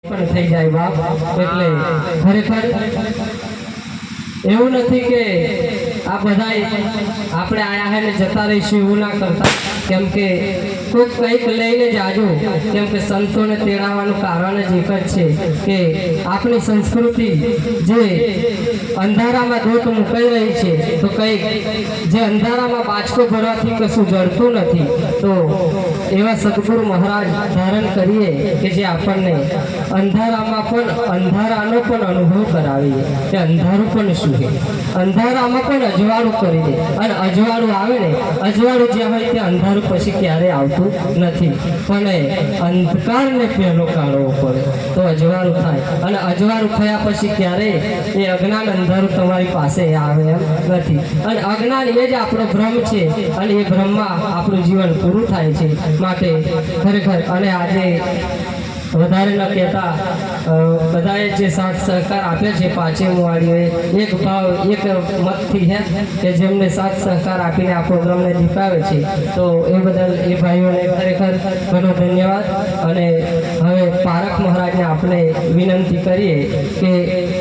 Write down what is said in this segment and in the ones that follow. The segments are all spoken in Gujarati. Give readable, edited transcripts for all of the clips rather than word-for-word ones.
પણ થઈ જાય બાપ। એટલે ખરેખર એવું નથી કે આ બધા આપણે આયા હે ને જતા રહીશું એવું ના કરતા, કેમ કે કોઈક કંઈક લઈને જ આજો। કેમ કે સંતોને તેડાવવાનું કારણ જ એક જ છે કે આપણી સંસ્કૃતિ જે અંધારામાં ધોત મુકાઈ રહી છે, તો કંઈક જે અંધારામાં બાચકો ભરવાથી કશું જડતું નથી, તો એવા સદગુરુ મહારાજ ધારણ કરીએ કે જે આપણને અંધારામાં પણ અંધારાનો પણ અનુભવ કરાવીએ કે અંધારું પણ શું છે, અંધારામાં પણ અજવાળું કરી દે। અને અજવાળું આવે ને, અજવાળું જ્યાં હોય ત્યાં અંધારું પછી ક્યારે આવતું નથી, પણ અંધકારને પહેલો કાઢવો પડે તો અજવાળું થાય। અને અજવાળું થયા પછી ક્યારે એ અજ્ઞાન અંધારું તમારી પાસે આવે એમ નથી। અને અજ્ઞાન એ જ આપણો ભ્રમ છે, અને એ ભ્રમમાં આપણું જીવન પૂરું થાય છે। માટે ખરેખર અને આજે વધારે ન કહેતા બધાએ જે સાથ સહકાર આપે છે પાંચેય વાળીઓએ એક ભાવ એક મતથી હે કે જેમને સાથ સહકાર આપીને આ પ્રોગ્રામને દીપાવે છે, તો એ બદલ એ ભાઈઓને ખરેખર ઘણો ધન્યવાદ। અને હવે પારખ મહારાજને આપણે વિનંતી કરીએ કે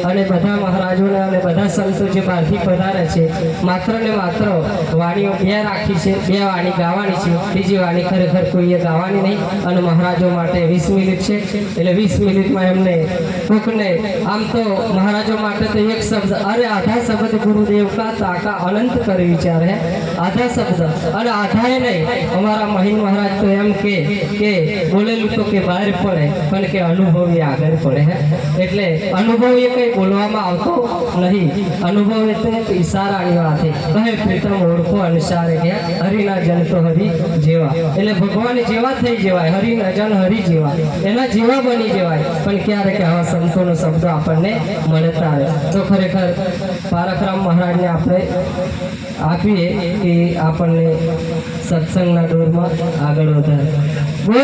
અને બધા મહારાજોને અને બધા સંતો જે બહારથી પધારે છે, માત્ર ને માત્ર વાણીઓ બે રાખી છે, બે વાણી ગાવાની છે, બીજી વાણી ખરેખર કોઈએ ગાવાની નહીં। અને મહારાજો માટે 20 મિનિટ છે, એટલે 20 મિનિટમાં એમને કોકને આમ તો મહારાજો માટે તો એક શબ્દ, અરે આધા શબ્દ ગુરુદેવ કા તાકા અનંત કરી વિચાર હે, આધા શબ્દ। અને આધાએ નહીં, અમારા મહિન મહારાજ તો એમ કે બોલેલું તો કે બહાર પડે પણ કે અનુભવ એ આગળ પડે હે। એટલે અનુભવ એ કંઈ બોલવામાં આવતો નહીં, અનુભવ એ તો એક ઈશારાની વાત છે। કહે પ્રીતમ ઓળખો અનુસારે કે હરિના જન તો હરિ જેવા, એટલે ભગવાન જેવા થઈ જવાય, હરિના જન હરિ જેવા, એના જેવા બની જવાય। પણ ક્યારેક આવા સંતોનો શબ્દો આપણને મળતા રહે, તો ખરેખર પારખરામ મહારાજને આપણે આપીએ કે આપણને સત્સંગના દોરમાં આગળ વધારે।